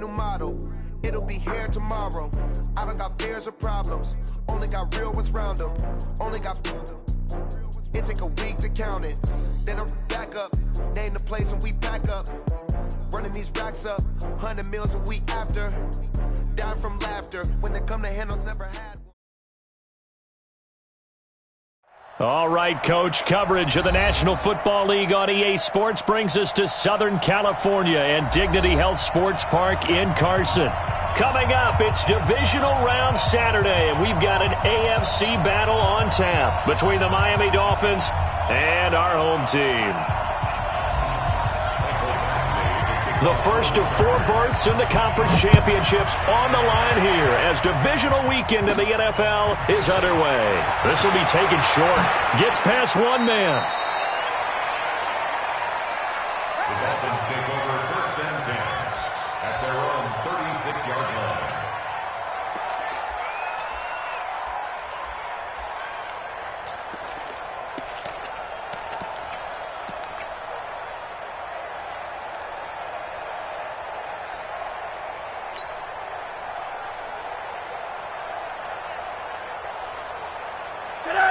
new model. It'll be here tomorrow. I don't got fears or problems. Only got real ones round them. Only got... It take a week to count it. Then I'm back up. Name the place and we back up. Running these racks up. 100 meals a week after. Dying from laughter. When it come to handles, never had. All right, Coach, coverage of the National Football League on EA Sports brings us to Southern California and Dignity Health Sports Park in Carson. Coming up, it's Divisional Round Saturday, and we've got an AFC battle on tap between the Miami Dolphins and our home team. The first of 4 berths in the conference championships on the line here as divisional weekend of the NFL is underway. This will be taken short. Gets past one man. The Dolphins take over 1st and 10 at their own 36-yard line.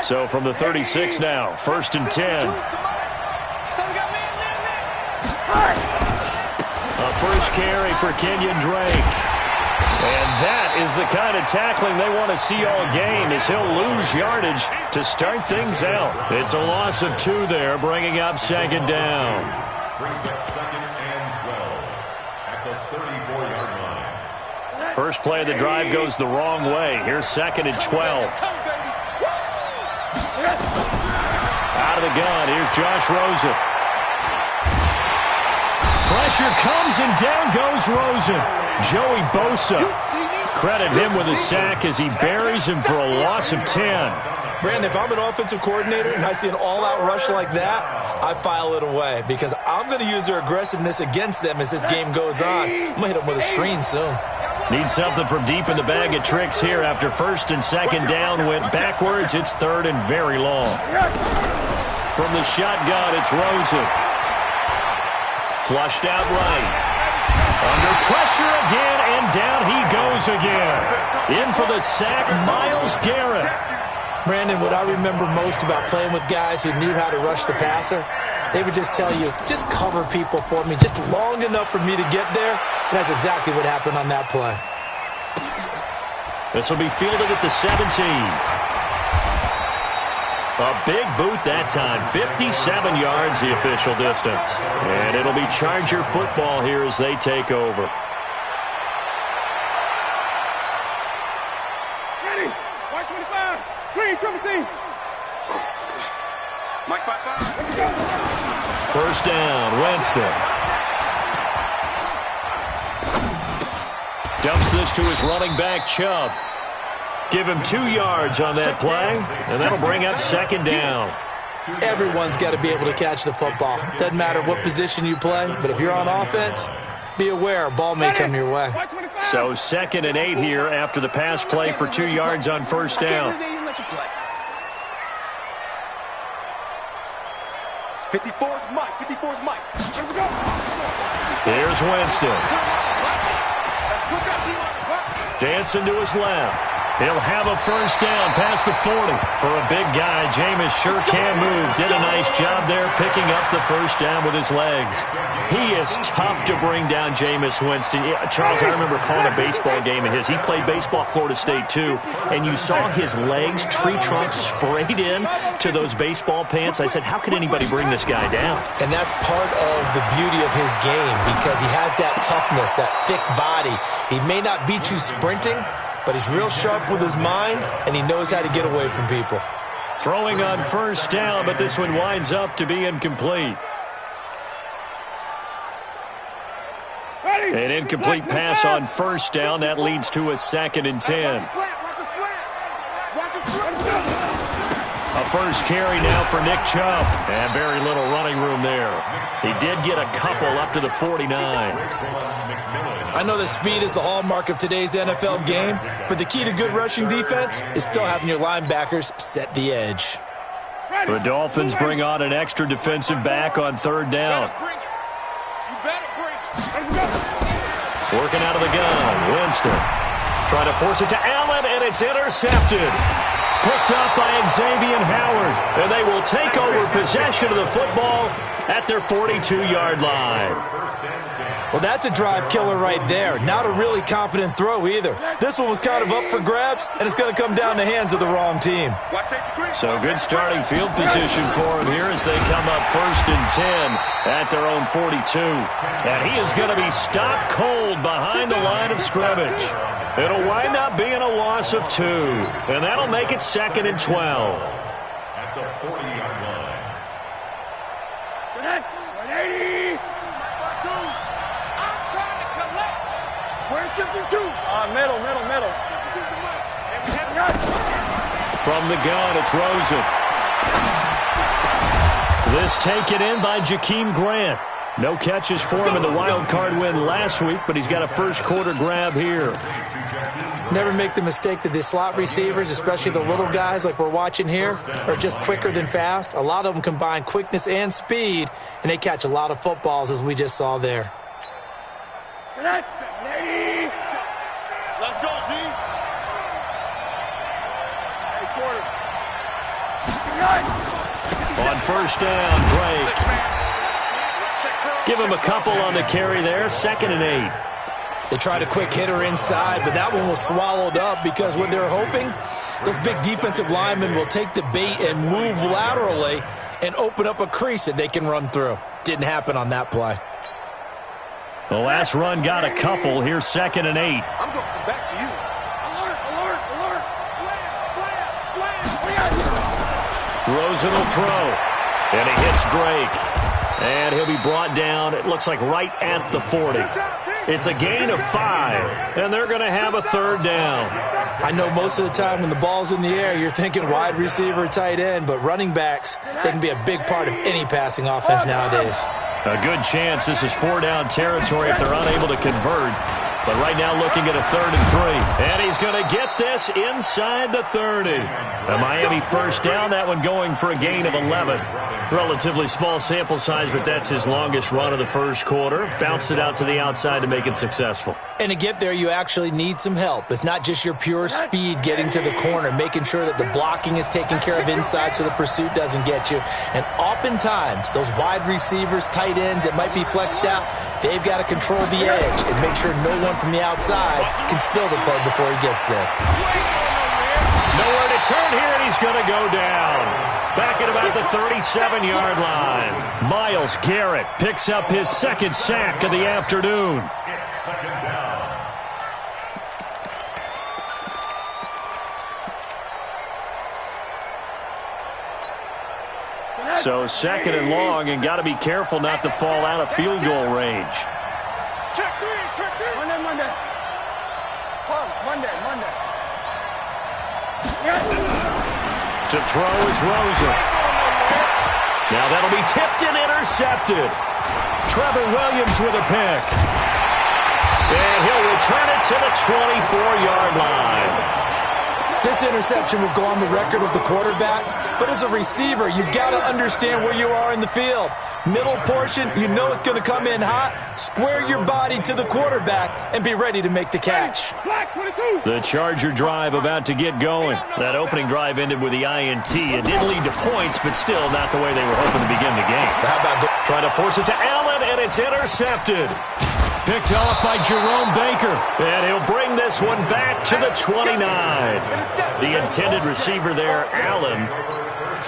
So from the 36 now, 1st and 10. A first carry for Kenyon Drake. And that is the kind of tackling they want to see all game, as he'll lose yardage to start things out. It's a loss of 2 there, bringing up 2nd down. Brings up 2nd and 12 at the 34-yard line. First play of the drive goes the wrong way. Here's 2nd and 12. Out of the gun, here's Josh Rosen. Pressure comes and down goes Rosen. Joey Bosa. Credit him with a sack as he buries him for a loss of 10. Brandon, if I'm an offensive coordinator and I see an all-out rush like that, I file it away because I'm going to use their aggressiveness against them as this game goes on. I'm going to hit them with a screen soon. Need something from deep in the bag of tricks here after 1st and 2nd down went backwards. It's 3rd and very long. From the shotgun, it's Rosen. Flushed out right. Under pressure again, and down he goes again. In for the sack, Myles Garrett. Brandon, what I remember most about playing with guys who knew how to rush the passer, they would just tell you, just cover people for me, just long enough for me to get there. And that's exactly what happened on that play. This will be fielded at the 17. A big boot that time. 57 yards the official distance. And it'll be Charger football here as they take over. Ready. White 25. Green, triple team. Mike 5-5. First down, Winston. Dumps this to his running back, Chubb. Give him 2 yards on that play, and that'll bring up 2nd down. Everyone's got to be able to catch the football. Doesn't matter what position you play, but if you're on offense, be aware a ball may come your way. So 2nd and 8 here after the pass play for 2 yards on 1st down. 54's Mike. 54's Mike. Here we go. Here's Winston. Dancing to his left. He'll have a first down past the 40. For a big guy, Jameis sure can move. Did a nice job there picking up the first down with his legs. He is tough to bring down, Jameis Winston. Charles, I remember calling a baseball game of his. He played baseball at Florida State, too. And you saw his legs, tree trunks sprayed in to those baseball pants. I said, how could anybody bring this guy down? And that's part of the beauty of his game because he has that toughness, that thick body. He may not beat you sprinting, but he's real sharp with his mind, and he knows how to get away from people. Throwing on first down, but this one winds up to be incomplete. An incomplete pass on first down. That leads to a 2nd and 10. A first carry now for Nick Chubb. And very little running room there. He did get a couple up to the 49. I know that speed is the hallmark of today's NFL game, but the key to good rushing defense is still having your linebackers set the edge. The Dolphins bring on an extra defensive back on 3rd down. Working out of the gun. Winston trying to force it to Allen, and it's intercepted. Picked up by Xavier Howard. And they will take over possession of the football at their 42-yard line. Well, that's a drive killer right there. Not a really confident throw either. This one was kind of up for grabs, and it's going to come down the hands of the wrong team. So good starting field position for him here as they come up 1st and 10 at their own 42. And he is going to be stopped cold behind the line of scrimmage. It'll wind up being a loss of 2, and that'll make it 2nd and 12. At the 40-yard line. 180. I'm trying to collect. Where's 52? Middle. From the gun, it's Rosen. This taken in by Jakeem Grant. No catches for him in the wild card win last week, but he's got a first quarter grab here. Never make the mistake that the slot receivers, especially the little guys like we're watching here, are just quicker than fast. A lot of them combine quickness and speed, and they catch a lot of footballs, as we just saw there. Let's go, D. On first down, Drake. Give him a couple on the carry there. 2nd and 8. They tried a quick hitter inside, but that one was swallowed up because what they're hoping, those big defensive linemen will take the bait and move laterally and open up a crease that they can run through. Didn't happen on that play. The last run got a couple. Here's 2nd and 8. I'm going to come back to you. Alert. Slam. Rosen will throw. And he hits Drake. And he'll be brought down, it looks like, right at the 40. It's a gain of 5, and they're going to have a 3rd down. I know most of the time when the ball's in the air, you're thinking wide receiver, tight end, but running backs, they can be a big part of any passing offense nowadays. A good chance this is 4-down territory if they're unable to convert. But right now looking at a 3rd and 3. And he's going to get this inside the 30. A Miami first down, that one going for a gain of 11. Relatively small sample size, but that's his longest run of the first quarter. Bounced it out to the outside to make it successful. And to get there, you actually need some help. It's not just your pure speed getting to the corner, making sure that the blocking is taken care of inside so the pursuit doesn't get you. And oftentimes, those wide receivers, tight ends that might be flexed out, they've got to control the edge and make sure no one from the outside can spill the play before he gets there. Nowhere to turn here, and he's going to go down. Back at about the 37-yard line. Myles Garrett picks up his 2nd sack of the afternoon. It's 2nd down. So 2nd and long, and got to be careful not to fall out of field goal range. Check 3. Monday. To throw is Rosen. Now that'll be tipped and intercepted. Trevor Williams with a pick. And he'll return it to the 24-yard line. This interception will go on the record of the quarterback, but as a receiver, you've got to understand where you are in the field. Middle portion, you know it's going to come in hot. Square your body to the quarterback and be ready to make the catch. The Charger drive about to get going. That opening drive ended with the INT. It didn't lead to points, but still not the way they were hoping to begin the game. How about trying to force it to Allen, and it's intercepted. Picked off by Jerome Baker, and he'll bring this one back to the 29. The intended receiver there, Allen.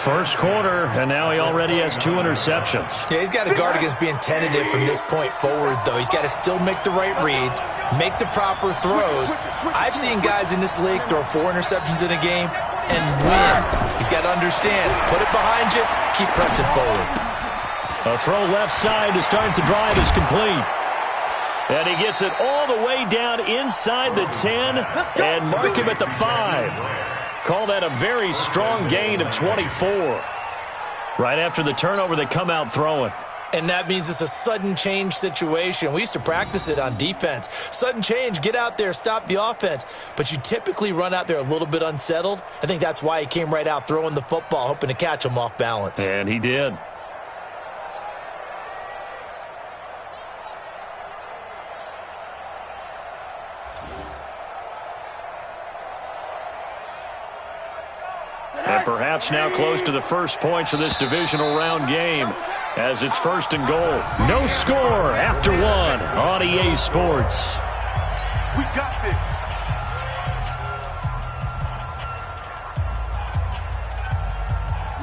First quarter, and now he already has 2 interceptions. Yeah, he's got to guard against being tentative from this point forward, though. He's got to still make the right reads, make the proper throws. I've seen guys in this league throw 4 interceptions in a game and win. He's got to understand, put it behind you, keep pressing forward. A throw left side to start the drive is complete. And he gets it all the way down inside the 10 and mark him at the 5. Call that a very strong gain of 24. Right after the turnover, they come out throwing. And that means it's a sudden change situation. We used to practice it on defense. Sudden change, get out there, stop the offense. But you typically run out there a little bit unsettled. I think that's why he came right out throwing the football, hoping to catch him off balance. And he did. Perhaps now close to the first points of this divisional round game as it's 1st and goal. No score after 1 on EA Sports. We got this.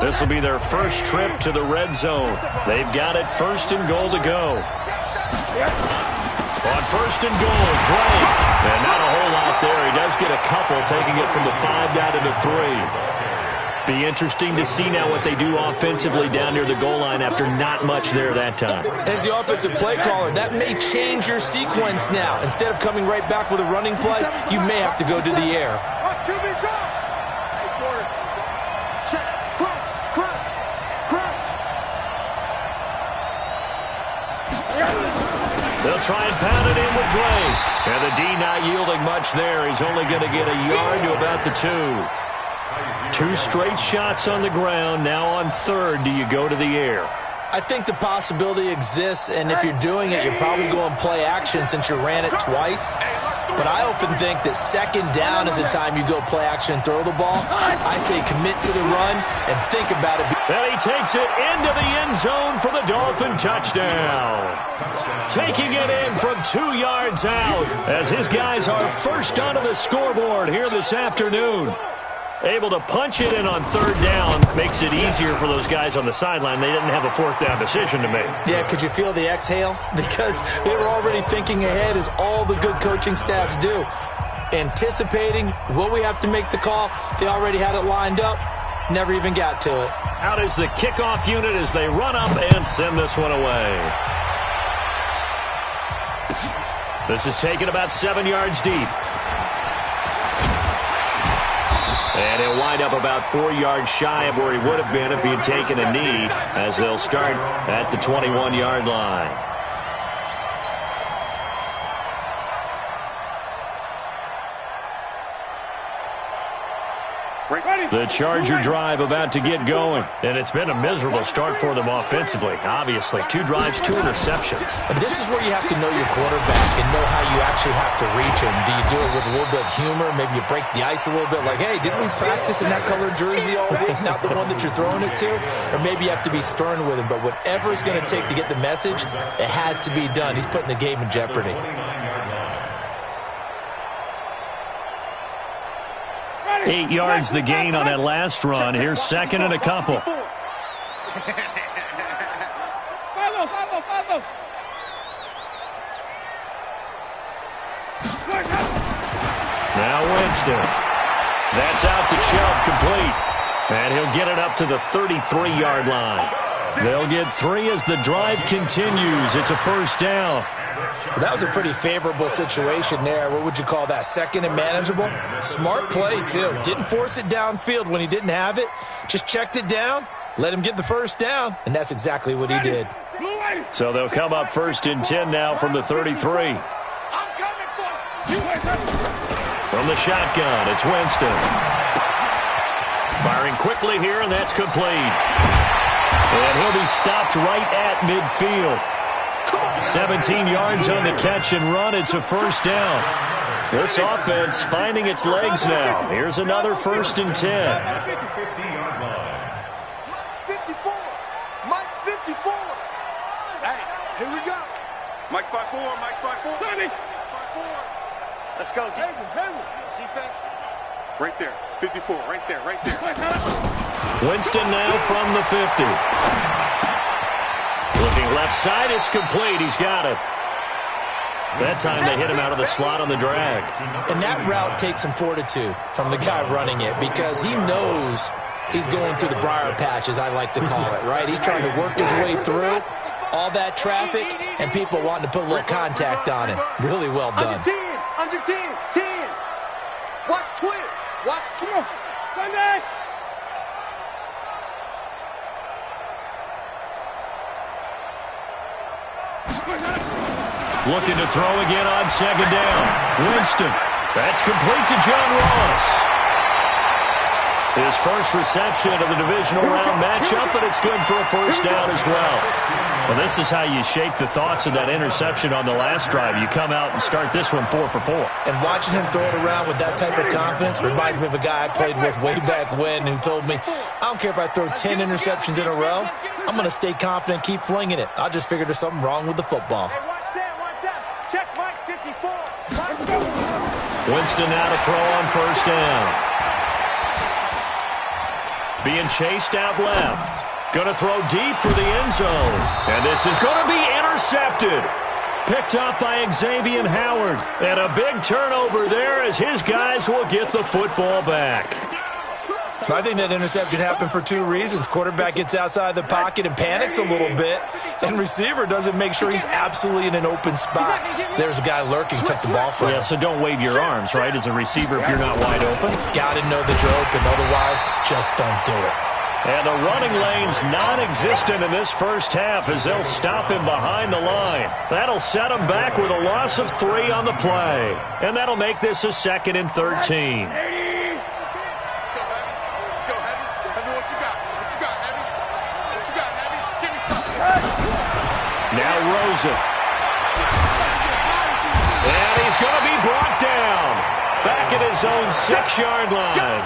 This will be their first trip to the red zone. They've got it 1st and goal to go. On 1st and goal, Drake. And not a whole lot there. He does get a couple, taking it from the 5 down to the 3. Be interesting to see now what they do offensively down near the goal line after not much there that time. As the offensive play caller, that may change your sequence now. Instead of coming right back with a running play, you may have to go to the air. They'll try and pound it in with Drake. And the D not yielding much there. He's only going to get a yard to about the 2. 2 straight shots on the ground. Now on 3rd, do you go to the air? I think the possibility exists, and if you're doing it, you're probably going play action since you ran it twice. But I often think that 2nd down is the time you go play action and throw the ball. I say commit to the run and think about it. And he takes it into the end zone for the Dolphin touchdown. Taking it in from 2 yards out as his guys are first onto the scoreboard here this afternoon. Able to punch it in on 3rd down. Makes it easier for those guys on the sideline. They didn't have a 4th down decision to make. Yeah, could you feel the exhale? Because they were already thinking ahead, as all the good coaching staffs do. Anticipating what we have to make the call. They already had it lined up. Never even got to it. Out is the kickoff unit as they run up and send this one away. This is taken about 7 yards deep. And he'll wind up about 4 yards shy of where he would have been if he had taken a knee, as they'll start at the 21-yard line. The Charger drive about to get going. And it's been a miserable start for them offensively. Obviously, 2 drives, 2 interceptions. And this is where you have to know your quarterback and know how you actually have to reach him. Do you do it with a little bit of humor? Maybe you break the ice a little bit like, hey, didn't we practice in that colored jersey all week? Not the one that you're throwing it to? Or maybe you have to be stern with him. But whatever it's going to take to get the message, it has to be done. He's putting the game in jeopardy. 8 yards the gain on that last run. Here's 2nd and a couple. Now Winston. That's out to Chubb, complete. And he'll get it up to the 33-yard line. They'll get 3 as the drive continues. It's a 1st down. Well, that was a pretty favorable situation there. What would you call that? 2nd and manageable? Smart play, too. Didn't force it downfield when he didn't have it. Just checked it down, let him get the 1st down, and that's exactly what he did. So they'll come up 1st and 10 now from the 33. From the shotgun, it's Winston. Firing quickly here, and that's complete. And he'll be stopped right at midfield. 17 yards on the catch and run. It's a 1st down. This offense finding its legs now. Here's another 1st and 10. Mike's 54. Hey, here we go. Mike's by 4. Mike's by 4. Mike's by 4. Let's go. Defense. Right there. 54. Right there. Right there. Winston now from the 50. Looking left side, it's complete. He's got it. That time they hit him out of the slot on the drag. And that route takes some fortitude from the guy running it, because he knows he's going through the briar patch, as I like to call it, right? He's trying to work his way through all that traffic and people wanting to put a little contact on him. Really well done. Under 10. 10. Watch twist. Watch twist. Sunday. Looking to throw again on 2nd down. Winston. That's complete to John Ross. His first reception of the divisional round matchup, but it's good for a first down as well. Well, this is how you shake the thoughts of that interception on the last drive. You come out and start this one 4 for 4. And watching him throw it around with that type of confidence reminds me of a guy I played with way back when who told me, I don't care if I throw 10 interceptions in a row, I'm going to stay confident, keep flinging it. I just figured there's something wrong with the football. Check Mike 54. Winston now to throw on first down. Being chased out left. Going to throw deep for the end zone. And this is going to be intercepted. Picked up by Xavier Howard. And a big turnover there as his guys will get the football back. I think that interception happened for two reasons. Quarterback gets outside the pocket and panics a little bit, and receiver doesn't make sure he's absolutely in an open spot. So there's a guy lurking, took the ball from him. Yeah, so don't wave your arms, right, as a receiver if you're not wide open. Got to know that you're open. Otherwise, just don't do it. And the running lane's non-existent in this first half as they'll stop him behind the line. That'll set him back with a loss of 3 on the play. And that'll make this a 2nd and 13. Now Rosen. And he's going to be brought down. Back at his own 6-yard line.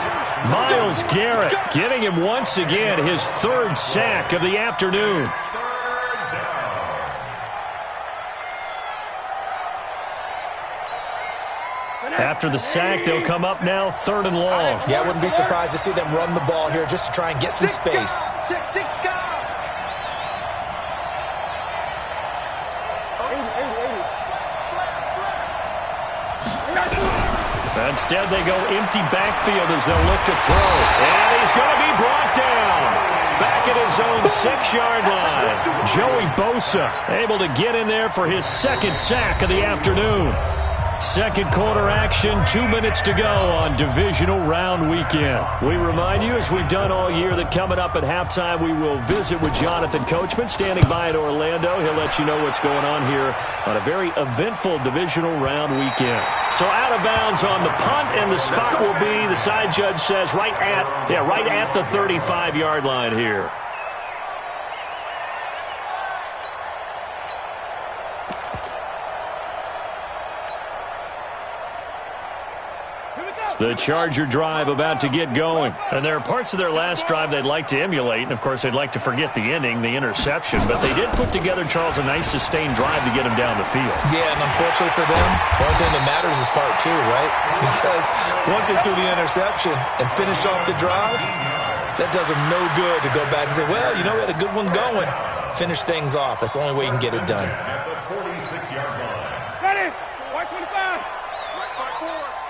Myles Garrett getting him once again his 3rd sack of the afternoon. After the sack, they'll come up now 3rd and long. Yeah, I wouldn't be surprised to see them run the ball here just to try and get some space. Instead, they go empty backfield as they'll look to throw. And he's going to be brought down. Back at his own 6-yard line. Joey Bosa able to get in there for his 2nd sack of the afternoon. Second quarter action, 2 minutes to go on divisional round weekend. We remind you, as we've done all year, that coming up at halftime, we will visit with Jonathan Coachman, standing by in Orlando. He'll let you know what's going on here on a very eventful divisional round weekend. So out of bounds on the punt, and the spot will be, the side judge says, right at the 35-yard line here. The Charger drive about to get going. And there are parts of their last drive they'd like to emulate. And, of course, they'd like to forget the ending, the interception. But they did put together, Charles, a nice sustained drive to get them down the field. Yeah, and unfortunately for them, the only thing that matters is part 2, right? Because once they threw the interception and finished off the drive, that does them no good to go back and say, well, you know, we had a good one going. Finish things off. That's the only way you can get it done. At the 46-yard line. Ready? White 25. White 5-4.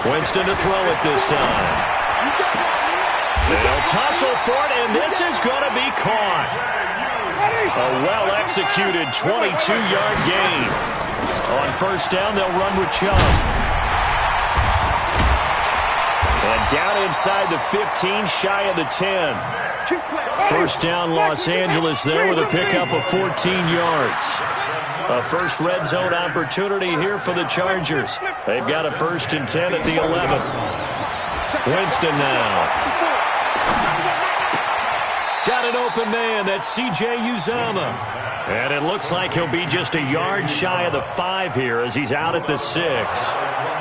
Winston to throw it this time. They'll tussle for it, and this is going to be caught. A well-executed 22-yard gain. On first down, they'll run with Chubb. And down inside the 15, shy of the 10. First down, Los Angeles there with a pickup of 14 yards. A first red zone opportunity here for the Chargers. They've got a 1st and 10 at the 11th. Winston now. Got an open man. That's C.J. Uzomah. And it looks like he'll be just a yard shy of the 5 here as he's out at the 6.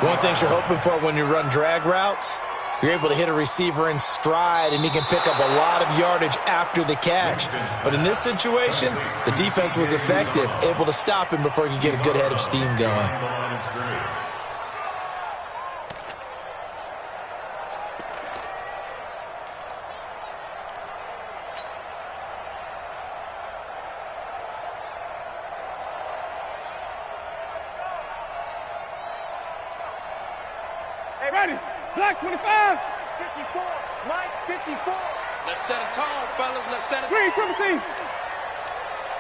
One thing you're hoping for when you run drag routes, you're able to hit a receiver in stride, and he can pick up a lot of yardage after the catch. But in this situation, the defense was effective, able to stop him before he could get a good head of steam going. Hey, ready? Black 25. 54. Mike 54. Let's set a tone, fellas. Let's set a Green 17.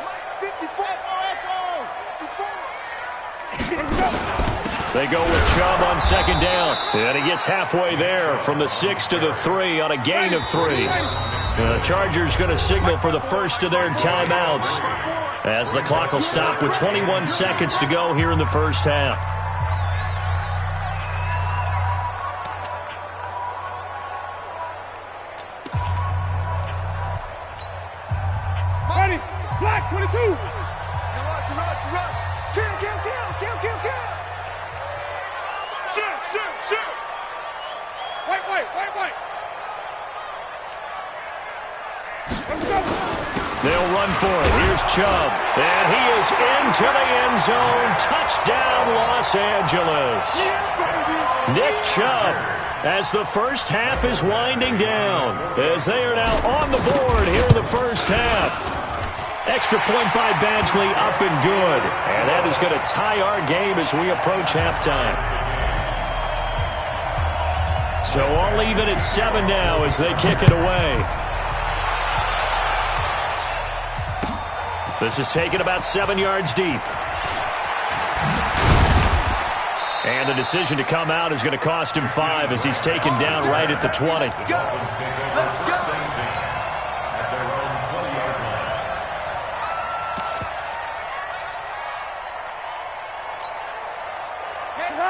Mike 54. They go with Chubb on 2nd down. And he gets halfway there from the 6 to the 3 on a gain of 3. The Chargers going to signal for the first of their timeouts as the clock will stop with 21 seconds to go here in the first half. for it. Here's Chubb. And he is into the end zone. Touchdown, Los Angeles. Nick Chubb, as the first half is winding down, as they are now on the board here in the first half. Extra point by Badgley, up and good. And that is going to tie our game as we approach halftime. So all even at 7 now as they kick it away. This is taken about 7 yards deep. And the decision to come out is going to cost him 5 as he's taken down right at the 20. Let's go.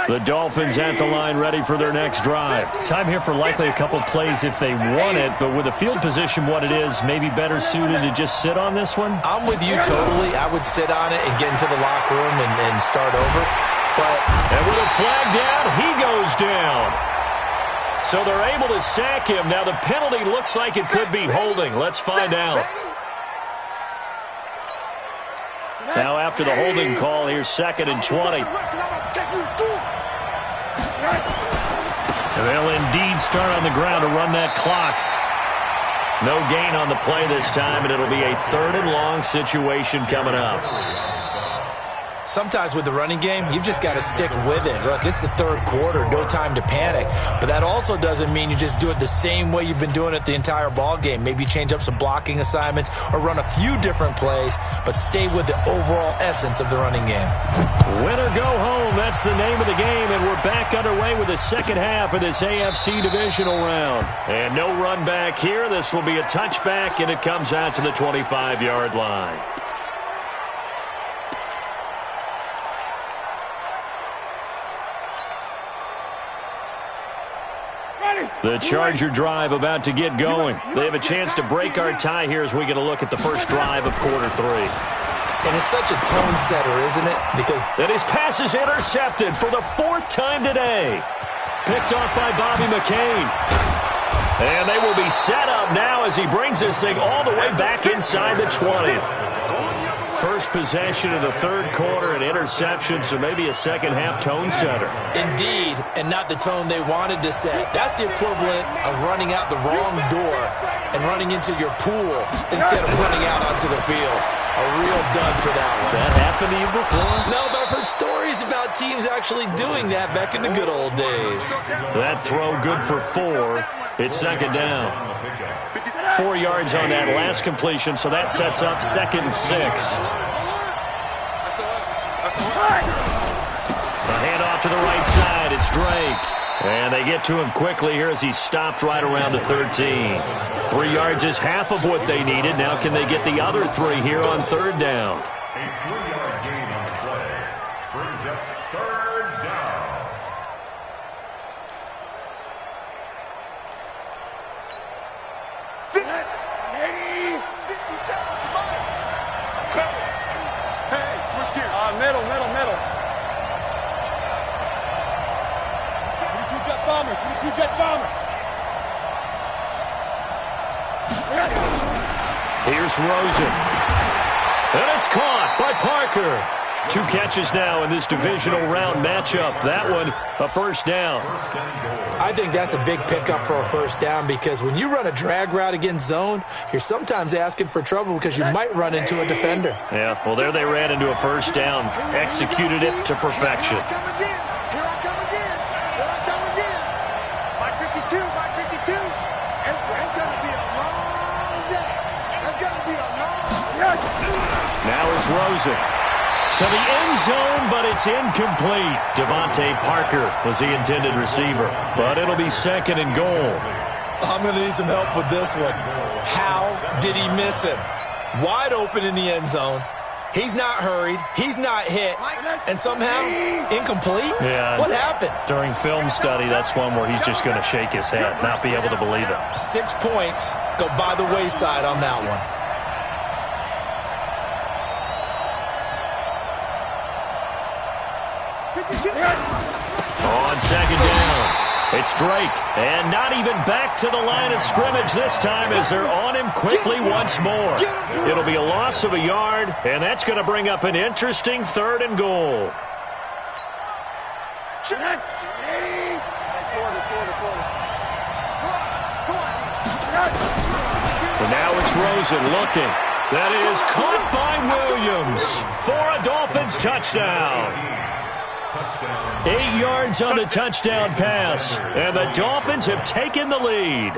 The Dolphins at the line ready for their next drive. Time here for likely a couple plays if they want it, but with the field position what it is, maybe better suited to just sit on this one? I'm with you totally. I would sit on it and get into the locker room and start over. And with a flag down, he goes down. So they're able to sack him. Now the penalty looks like it could be holding. Let's find out. Now after the holding call, here's 2nd and 20. They'll indeed start on the ground to run that clock. No gain on the play this time, and it'll be a 3rd and long situation coming up. Sometimes with the running game, you've just got to stick with it. Look, it's the 3rd quarter, no time to panic. But that also doesn't mean you just do it the same way you've been doing it the entire ball game. Maybe change up some blocking assignments or run a few different plays, but stay with the overall essence of the running game. Win or go home, that's the name of the game, and we're back underway with the second half of this AFC divisional round. And no run back here. This will be a touchback, and it comes out to the 25-yard line. The Charger drive about to get going. They have a chance to break our tie here as we get a look at the first drive of quarter 3. And it's such a tone setter, isn't it? Because that his pass is intercepted for the 4th time today. Picked off by Bobby McCain. And they will be set up now as he brings this thing all the way back inside the 20. First possession of the 3rd quarter, an interception, so maybe a second-half tone setter. Indeed, and not the tone they wanted to set. That's the equivalent of running out the wrong door and running into your pool instead of running out onto the field. A real dud for that one. Has that happened to you before? No, but I've heard stories about teams actually doing that back in the good old days. That throw good for 4. It's 2nd down. 4 yards on that last completion, so that sets up 2nd and 6. A handoff to the right side. It's Drake. And they get to him quickly here as he's stopped right around the 13. 3 yards is half of what they needed. Now can they get the other 3 here on 3rd down? A 3-yard gain on the play brings up 3rd down. Middle. 22 jet bombers. Here's Rosen. And it's caught by Parker. 2 catches now in this divisional round matchup. That one, a 1st down. I think that's a big pickup for a 1st down because when you run a drag route against zone, you're sometimes asking for trouble because you might run into a defender. Yeah, well, there they ran into a 1st down. Executed it to perfection. Here I come again. 552. It's going to be a long day. It's going to be a long day. Now it's Rosen. To the end zone, but it's incomplete. Devontae Parker was the intended receiver, but it'll be 2nd and goal. I'm going to need some help with this one. How did he miss him? Wide open in the end zone. He's not hurried. He's not hit. And somehow, incomplete? Yeah. What happened? During film study, that's one where he's just going to shake his head, not be able to believe it. 6 points go by the wayside on that one. On 2nd down. It's Drake, and not even back to the line of scrimmage this time as they're on him quickly once more. It'll be a loss of a yard, and that's going to bring up an interesting 3rd and goal. And now it's Rosen looking. That is caught by Williams for a Dolphins touchdown. 8 yards on the touchdown pass, and the Dolphins have taken the lead.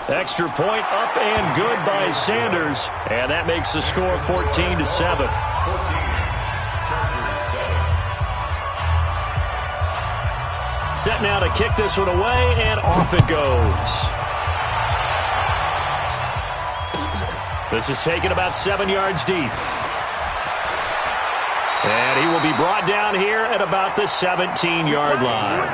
Extra point up and good by Sanders, and that makes the score 14-7. Set now to kick this one away, and off it goes. This is taken about 7 yards deep. And he will be brought down here at about the 17-yard line.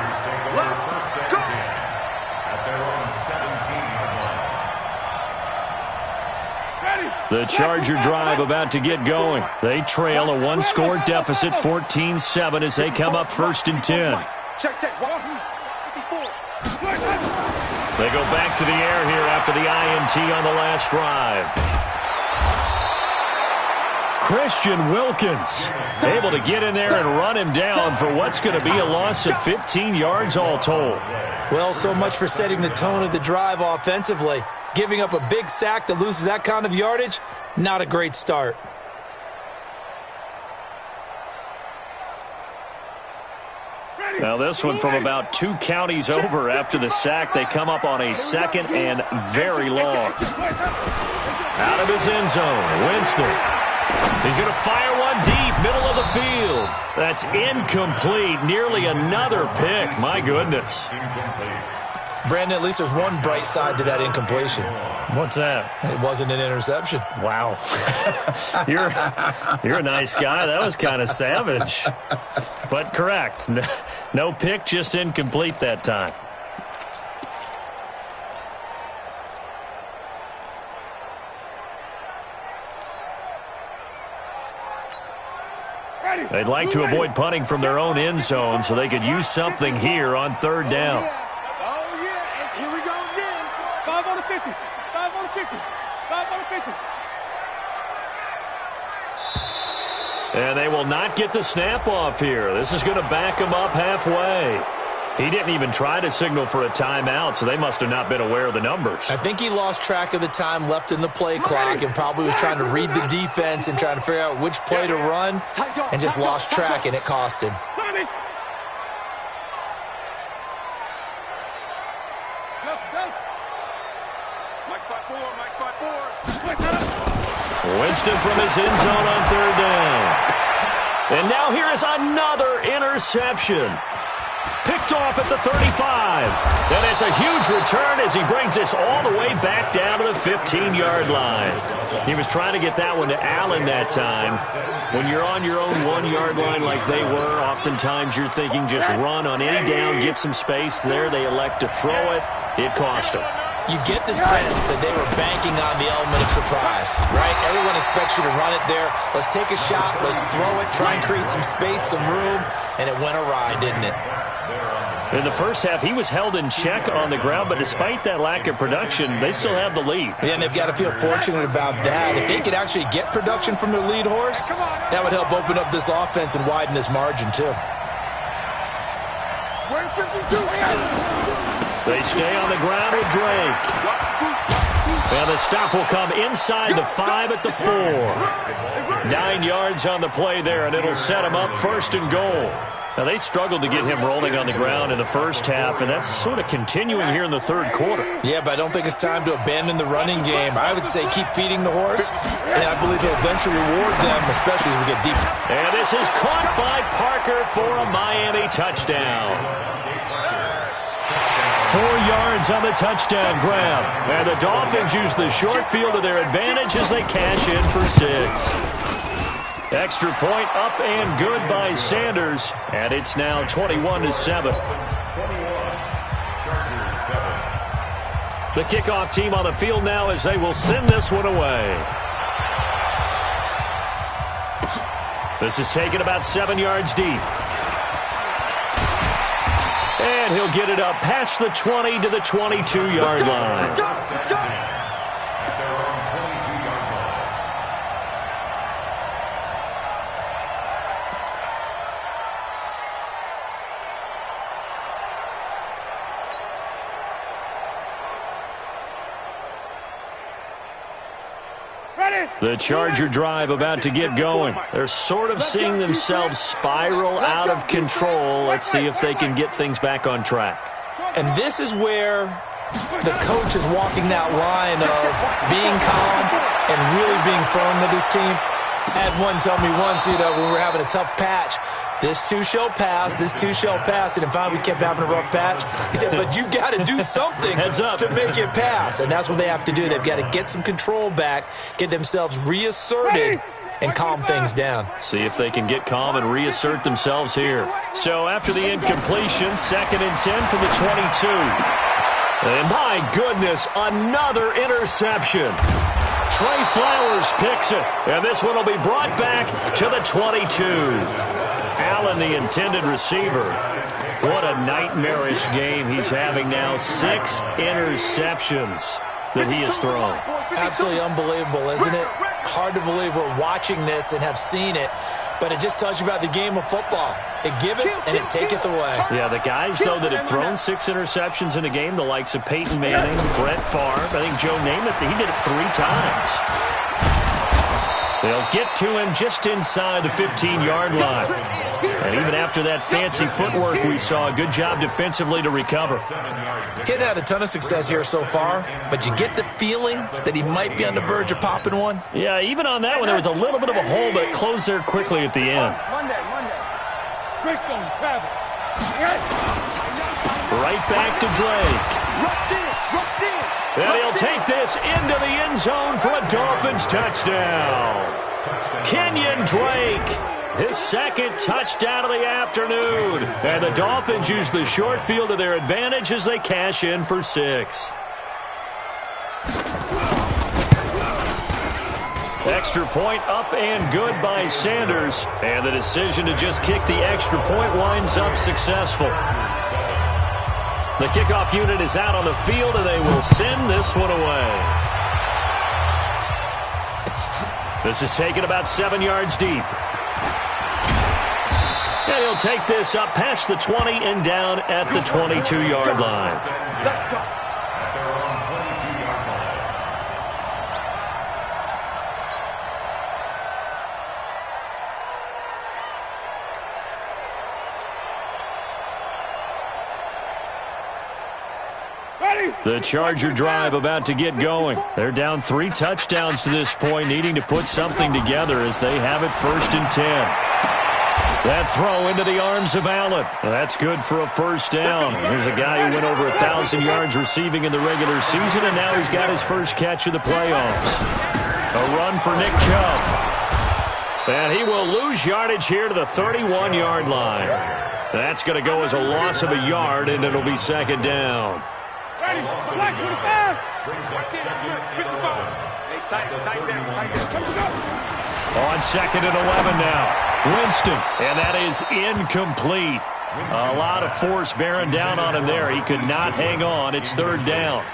The Charger drive about to get going. They trail a 1-score deficit, 14-7, as they come up 1st and 10. They go back to the air here after the INT on the last drive. Christian Wilkins able to get in there and run him down for what's going to be a loss of 15 yards all told. Well, so much for setting the tone of the drive offensively. Giving up a big sack that loses that kind of yardage, not a great start. Now this one from about 2 counties over after the sack. They come up on a 2nd and very long. Out of his end zone, Winston. He's going to fire one deep, middle of the field. That's incomplete. Nearly another pick. My goodness. Brandon, at least there's one bright side to that incompletion. What's that? It wasn't an interception. Wow. You're a nice guy. That was kind of savage. But correct. No pick, just incomplete that time. They'd like to avoid punting from their own end zone so they could use something here on 3rd down. Oh, yeah. And here we go again. 5 on the 50. 5 on the 50. 5 on the 50. And they will not get the snap off here. This is going to back them up halfway. He didn't even try to signal for a timeout, so they must have not been aware of the numbers. I think he lost track of the time left in the play clock and probably was trying to read the defense and trying to figure out which play to run and just lost track, and it cost him. Winston from his end zone on 3rd down. And now here is another interception. Picked off at the 35. And it's a huge return as he brings this all the way back down to the 15-yard line. He was trying to get that one to Allen that time. When you're on your own 1-yard line like they were, oftentimes you're thinking just run on any down, get some space there. They elect to throw it. It cost them. You get the sense that they were banking on the element of surprise, right? Everyone expects you to run it there. Let's take a shot. Let's throw it. Try and create some space, some room. And it went awry, didn't it? In the first half, he was held in check on the ground, but despite that lack of production, they still have the lead. Yeah, and they've got to feel fortunate about that. If they could actually get production from their lead horse, that would help open up this offense and widen this margin, too. They stay on the ground with Drake. And the stop will come inside the 5 at the 4. 9 yards on the play there, and it'll set them up 1st and goal. Now, they struggled to get him rolling on the ground in the first half, and that's sort of continuing here in the 3rd quarter. Yeah, but I don't think it's time to abandon the running game. I would say keep feeding the horse, and I believe he'll eventually reward them, especially as we get deeper. And this is caught by Parker for a Miami touchdown. 4 yards on the touchdown grab. And the Dolphins use the short field to their advantage as they cash in for 6. Extra point up and good by Sanders. And it's now 21-7. The kickoff team on the field now as they will send this one away. This is taken about 7 yards deep. And he'll get it up past the 20 to the 22-yard line. The Charger drive about to get going. They're sort of seeing themselves spiral out of control. Let's see if they can get things back on track. And this is where the coach is walking that line of being calm and really being firm with his team. I had one tell me once, when we were having a tough patch, this too shall pass, this too shall pass. And finally we kept having a rough patch. He said, but you got to do something to make it pass. And that's what they have to do. They've got to get some control back, get themselves reasserted, and calm things down. See if they can get calm and reassert themselves here. So after the incompletion, 2nd and 10 from the 22. And my goodness, another interception. Trey Flowers picks it, and this one will be brought back to the 22. Allen, the intended receiver. What a nightmarish game he's having now. 6 interceptions that he has thrown. Absolutely unbelievable, isn't it? Hard to believe we're watching this and have seen it, but it just tells you about the game of football. It giveth and it taketh away. Yeah, the guys, though, that have thrown 6 interceptions in a game, the likes of Peyton Manning, Brett Favre, I think Joe Namath, he did it 3 times. They'll get to him just inside the 15-yard line. And even after that fancy footwork we saw, a good job defensively to recover. Getting had a ton of success here so far, but you get the feeling that he might be on the verge of popping one. Yeah, even on that one, there was a little bit of a hole, but it closed there quickly at the end. Monday. Greystone, travel. Right back to Drake. And he'll take this into the end zone for a Dolphins touchdown. Kenyon Drake, his 2nd touchdown of the afternoon. And the Dolphins use the short field to their advantage as they cash in for 6. Extra point up and good by Sanders. And the decision to just kick the extra point winds up successful. The kickoff unit is out on the field, and they will send this one away. This is taken about 7 yards deep. And he'll take this up past the 20 and down at the 22-yard line. Let's go. The Charger drive about to get going. They're down 3 touchdowns to this point, needing to put something together as they have it 1st and 10. That throw into the arms of Allen. That's good for a 1st down. Here's a guy who went over 1,000 yards receiving in the regular season, and now he's got his first catch of the playoffs. A run for Nick Chubb. And he will lose yardage here to the 31-yard line. That's going to go as a loss of a yard, and it'll be 2nd down. Ready, black, 25. On 2nd and 11 now. Winston, and that is incomplete. A lot of force bearing down on him there. He could not hang on. It's 3rd down.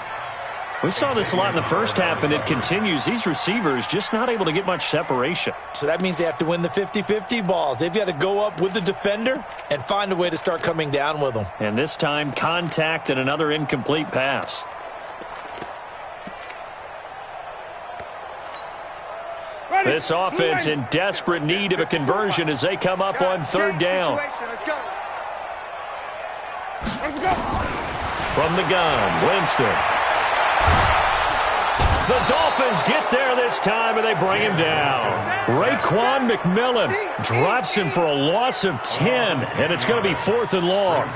We saw this a lot in the first half, and it continues. These receivers just not able to get much separation. So that means they have to win the 50-50 balls. They've got to go up with the defender and find a way to start coming down with them. And this time, contact and another incomplete pass. This offense in desperate need of a conversion as they come up on 3rd down. From the gun, Winston. The Dolphins get there this time, and they bring him down. Raekwon McMillan drops him for a loss of 10, and it's going to be 4th and long.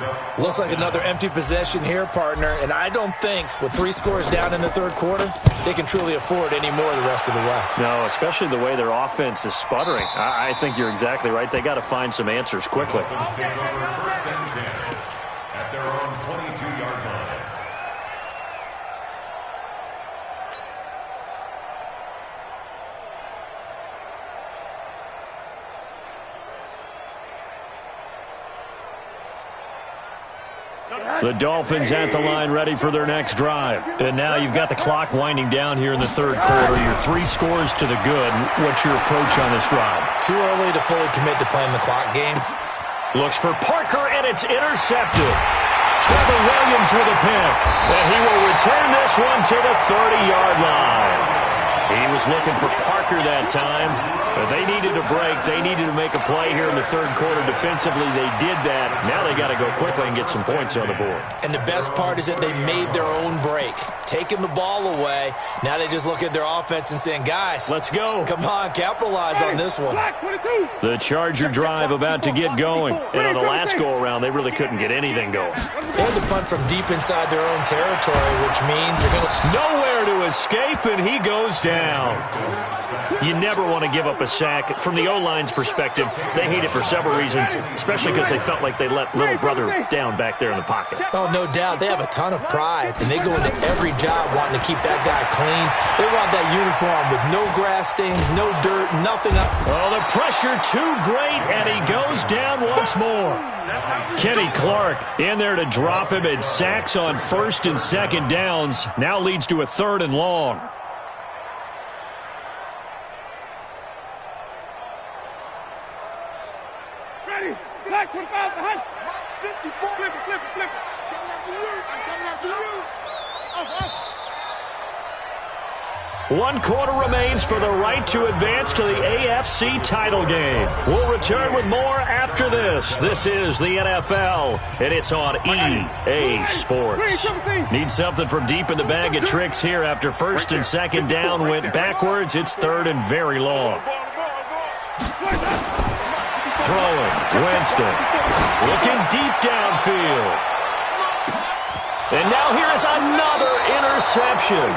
Looks like another empty possession here, partner, and I don't think with 3 scores down in the 3rd quarter, they can truly afford any more the rest of the way. No, especially the way their offense is sputtering. I think you're exactly right. They got to find some answers quickly. At their own 22-yard line. The Dolphins at the line ready for their next drive. And now you've got the clock winding down here in the third quarter. You're 3 scores to the good. What's your approach on this drive? Too early to fully commit to playing the clock game. Looks for Parker, and it's intercepted. Trevor Williams with a pick. And he will return this one to the 30-yard line. He was looking for Parker that time, but they needed a break. They needed to make a play here in the third quarter defensively. They did that. Now they got to go quickly and get some points on the board. And the best part is that they made their own break, taking the ball away. Now they just look at their offense and saying, guys, let's go. Come on, capitalize on this one. The Charger drive about to get going. And on the last go-around, they really couldn't get anything going. They had to punt from deep inside their own territory, which means they're going to... Nowhere to escape, and he goes down. You never want to give up a sack. From the O-line's perspective, they hate it for several reasons, especially because they felt like they let little brother down back there in the pocket. Oh, no doubt. They have a ton of pride, and they go into every job wanting to keep that guy clean. They want that uniform with no grass stains, no dirt, nothing up. Oh, the pressure too great, and he goes down once more. Kenny Clark in there to drop him, and sacks on first and second downs. Now leads to a 3rd and long. Black 25 behind. 54. Flip it. Coming after you. I'm coming after you. 1 quarter remains for the right to advance to the AFC title game. We'll return with more after this. This is the NFL, and it's on EA Sports. Need something from deep in the bag of tricks here after first and second down went backwards. It's 3rd and very long. Throwing, Winston, looking deep downfield. And now here is another interception.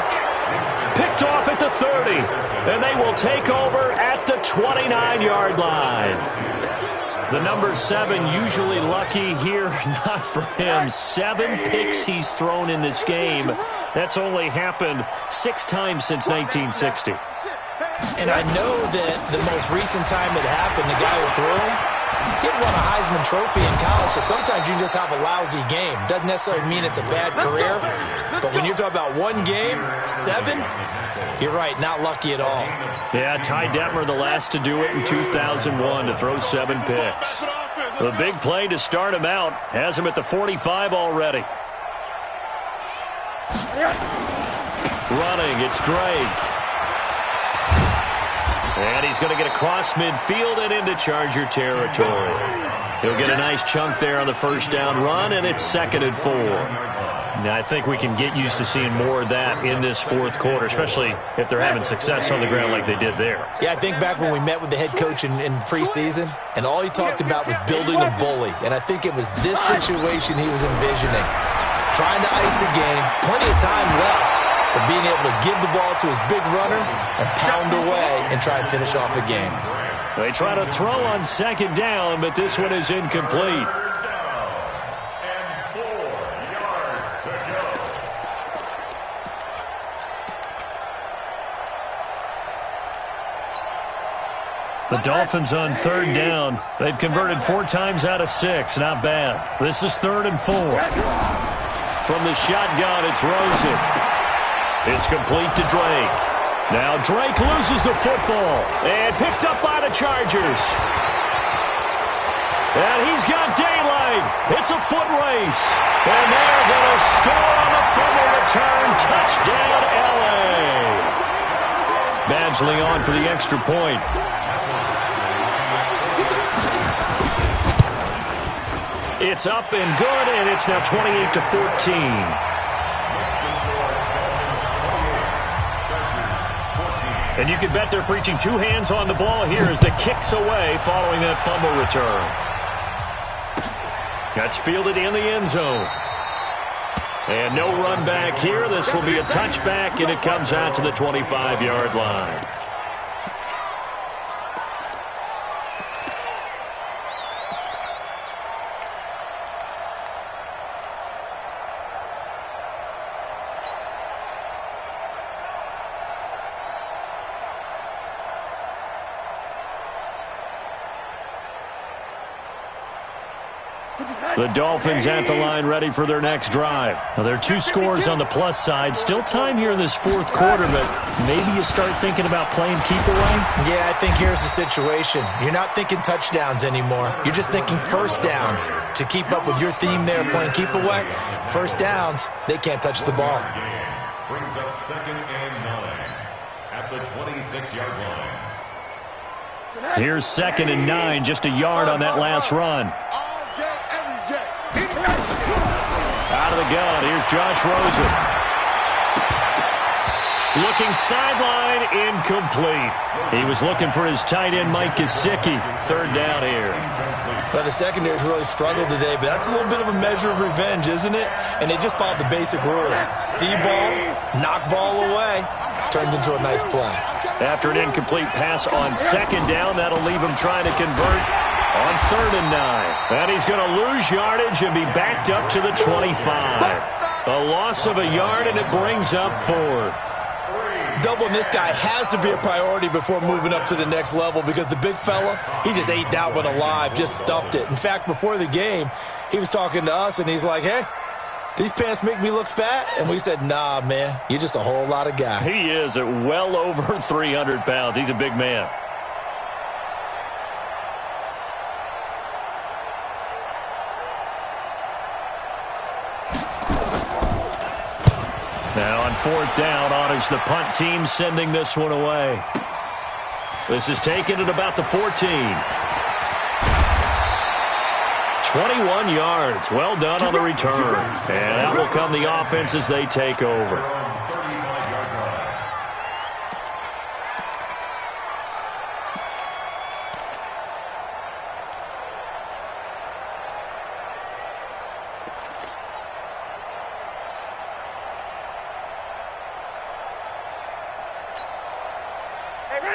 Picked off at the 30, and they will take over at the 29-yard line. The number 7 usually lucky here, not for him. 7 picks he's thrown in this game. That's only happened 6 times since 1960. And I know that the most recent time it happened, the guy who threw him, he had won a Heisman Trophy in college, so sometimes you just have a lousy game. Doesn't necessarily mean it's a bad career, but when you're talking about 1 game, 7, you're right, not lucky at all. Yeah, Ty Detmer, the last to do it in 2001, to throw 7 picks. The big play to start him out has him at the 45 already. Running, it's Drake. And he's going to get across midfield and into Charger territory. He'll get a nice chunk there on the first down run, and it's 2nd and 4. Now, I think we can get used to seeing more of that in this 4th quarter, especially if they're having success on the ground like they did there. Yeah, I think back when we met with the head coach in preseason, and all he talked about was building a bully. And I think it was this situation he was envisioning. Trying to ice a game, plenty of time left, but being able to give the ball to his big runner and pound away and try and finish off a game. They try to throw on 2nd down, but this one is incomplete. And 4 yards to go. The Dolphins on 3rd down. They've converted 4 times out of 6. Not bad. This is 3rd and 4. From the shotgun, it's Rosen. It's complete to Drake. Now Drake loses the football and picked up by the Chargers. And he's got daylight. It's a foot race. And they're going to score on the fumble return. Touchdown, L.A. Badgley on for the extra point. It's up and good, and it's now 28-14. And you can bet they're preaching 2 hands on the ball here as the kick's away following that fumble return. That's fielded in the end zone. And no run back here. This will be a touchback, and it comes out to the 25-yard line. The Dolphins at the line ready for their next drive. Now, there are 2 scores on the plus side. Still time here in this 4th quarter, but maybe you start thinking about playing keep away? Yeah, I think here's the situation. You're not thinking touchdowns anymore. You're just thinking first downs. To keep up with your theme there, playing keep away, first downs, they can't touch the ball. Brings up 2nd and 9 at the 26-yard line. Here's 2nd and 9, just a yard on that last run. Out of the gun, here's Josh Rosen. Looking sideline, incomplete. He was looking for his tight end, Mike Gesicki. 3rd down here. Well, the secondary's really struggled today, but that's a little bit of a measure of revenge, isn't it? And they just followed the basic rules. See ball, knock ball away. Turns into a nice play. After an incomplete pass on 2nd down, that'll leave him trying to convert on 3rd and 9. And he's going to lose yardage and be backed up to the 25. A loss of a yard, and it brings up 4th. Doubling this guy has to be a priority before moving up to the next level because the big fella, he just ate that one alive, just stuffed it. In fact, before the game, he was talking to us, and he's like, hey, these pants make me look fat? And we said, nah, man, you're just a whole lot of guy. He is at well over 300 pounds. He's a big man. Now on 4th down, honors the punt team, sending this one away. This is taken at about the 14. 21 yards. Well done on the return. And that will come the offense as they take over.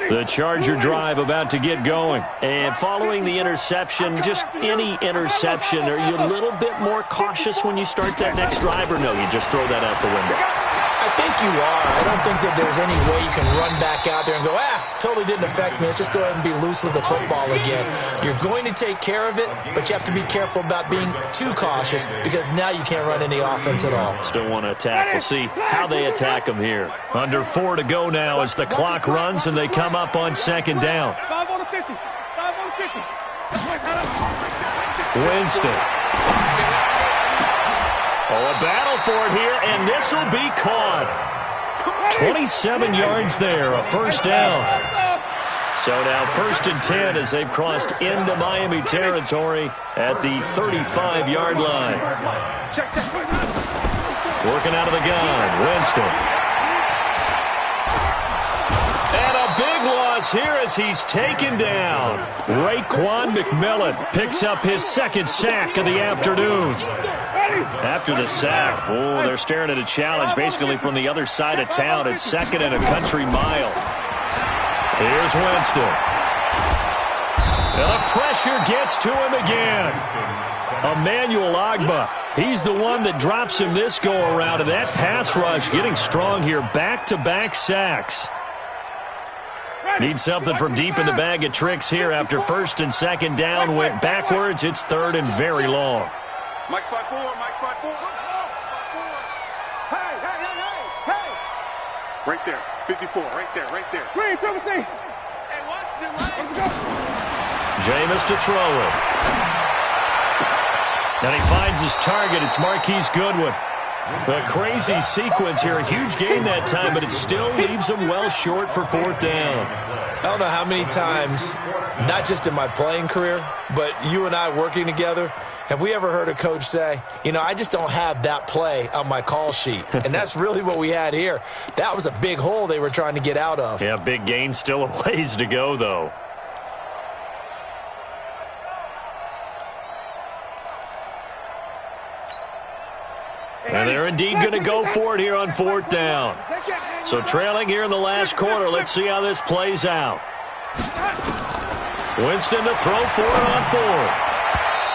The Charger drive about to get going. And following the interception, just any interception, are you a little bit more cautious when you start that next drive, or no, you just throw that out the window? I think you are. I don't think that there's any way you can run back out there and go, totally didn't affect me. Let's just go ahead and be loose with the football again. You're going to take care of it, but you have to be careful about being too cautious because now you can't run any offense at all. Still want to attack. We'll see how they attack them here. Under 4 to go now as the clock runs and they come up on 2nd down. 5 on the 50. 5 on the 50. Winston. Oh, a battle for it here, and this will be caught. 27 yards there, a first down. So now 1st and 10 as they've crossed into Miami territory at the 35-yard line. Working out of the gun, Winston. And a big loss here as he's taken down. Raekwon McMillan picks up his 2nd sack of the afternoon. After the sack, they're staring at a challenge basically from the other side of town. It's 2nd and a country mile. Here's Winston. And the pressure gets to him again. Emmanuel Ogbah, he's the one that drops him this go-around. And that pass rush getting strong here. Back-to-back sacks. Need something from deep in the bag of tricks here after 1st and 2nd down. Went backwards. It's 3rd and very long. Mike 5-4, Mike 5-4. Hey, hey, hey, hey, hey. Right there, 54, right there, right there. Green, 17. Hey, watch the line. Let's go. Jameis to throw it. And he finds his target. It's Marquise Goodwin. A crazy sequence here. A huge gain that time, but it still leaves him well short for 4th down. I don't know how many times, not just in my playing career, but you and I working together, have we ever heard a coach say, I just don't have that play on my call sheet? And that's really what we had here. That was a big hole they were trying to get out of. Yeah, big gain, still a ways to go, though. And they're indeed going to go for it here on 4th down. So trailing here in the last quarter. Let's see how this plays out. Winston to throw for it on 4th.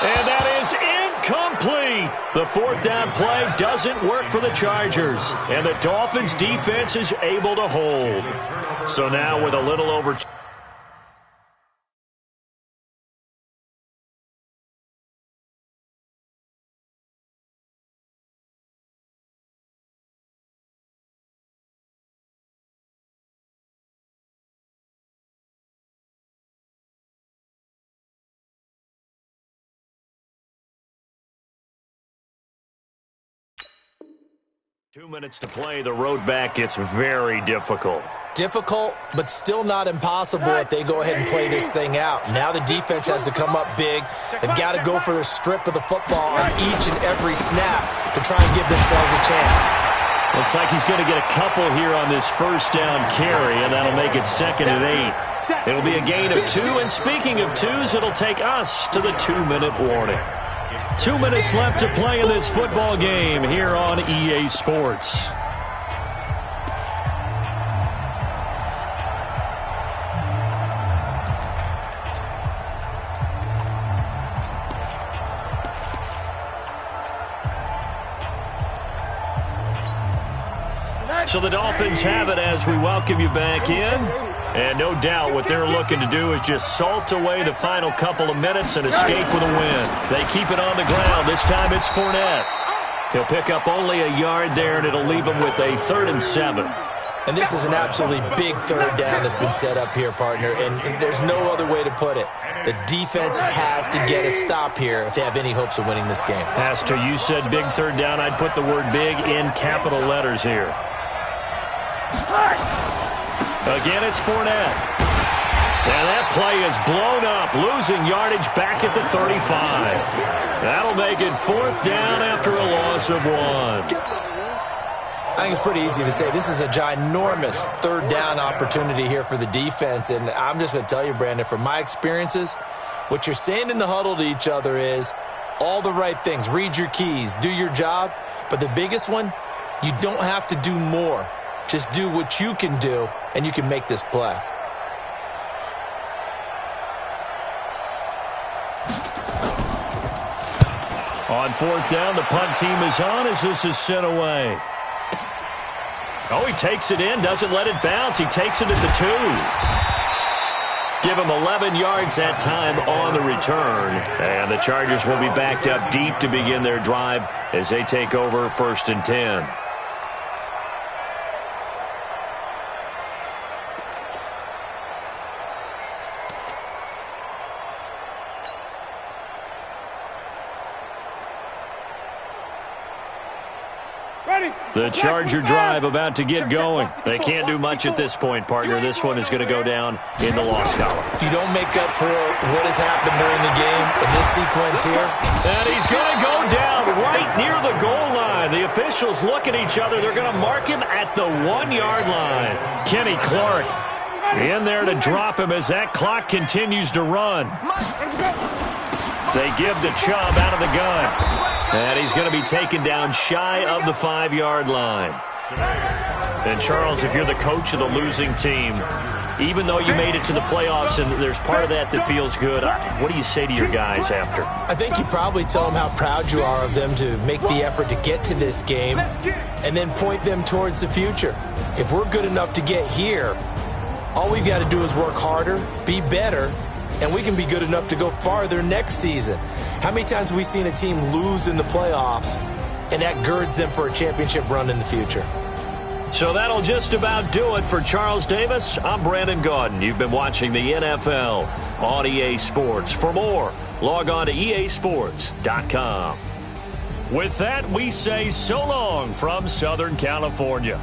And that is incomplete. The 4th down play doesn't work for the Chargers. And the Dolphins defense is able to hold. So now with a little over 2 minutes to play. The road back gets very difficult. Difficult, but still not impossible if they go ahead and play this thing out. Now the defense has to come up big. They've got to go for the strip of the football on each and every snap to try and give themselves a chance. Looks like he's going to get a couple here on this first down carry, and that'll make it 2nd and 8. It'll be a gain of 2, and speaking of 2s, it'll take us to the 2-minute warning. 2 minutes left to play in this football game here on EA Sports. So the Dolphins have it as we welcome you back in. And no doubt what they're looking to do is just salt away the final couple of minutes and escape with a win. They keep it on the ground. This time it's Fournette. He'll pick up only a yard there, and it'll leave him with a 3rd and 7. And this is an absolutely big third down that's been set up here, partner, and there's no other way to put it. The defense has to get a stop here if they have any hopes of winning this game. Has to. You said big third down. I'd put the word big in capital letters here. Again, it's Fournette. And that play is blown up, losing yardage back at the 35. That'll make it 4th down after a loss of 1. I think it's pretty easy to say this is a ginormous third down opportunity here for the defense. And I'm just going to tell you, Brandon, from my experiences, what you're saying in the huddle to each other is all the right things. Read your keys, do your job. But the biggest one, you don't have to do more. Just do what you can do, and you can make this play. On 4th down, the punt team is on as this is sent away. Oh, he takes it in, doesn't let it bounce. He takes it at the 2. Give him 11 yards that time on the return. And the Chargers will be backed up deep to begin their drive as they take over 1st and 10. The Charger drive about to get going. They can't do much at this point, partner. This one is going to go down in the loss column. You don't make up for what has happened during the game in this sequence here. And he's going to go down right near the goal line. The officials look at each other. They're going to mark him at the 1-yard line. Kenny Clark in there to drop him as that clock continues to run. They give the Chubb out of the gun. And he's going to be taken down shy of the 5-yard line. And, Charles, if you're the coach of the losing team, even though you made it to the playoffs and there's part of that feels good, what do you say to your guys after? I think you probably tell them how proud you are of them to make the effort to get to this game and then point them towards the future. If we're good enough to get here, all we've got to do is work harder, be better, and we can be good enough to go farther next season. How many times have we seen a team lose in the playoffs, and that girds them for a championship run in the future? So that'll just about do it for Charles Davis. I'm Brandon Gaudin. You've been watching the NFL on EA Sports. For more, log on to easports.com. With that, we say so long from Southern California.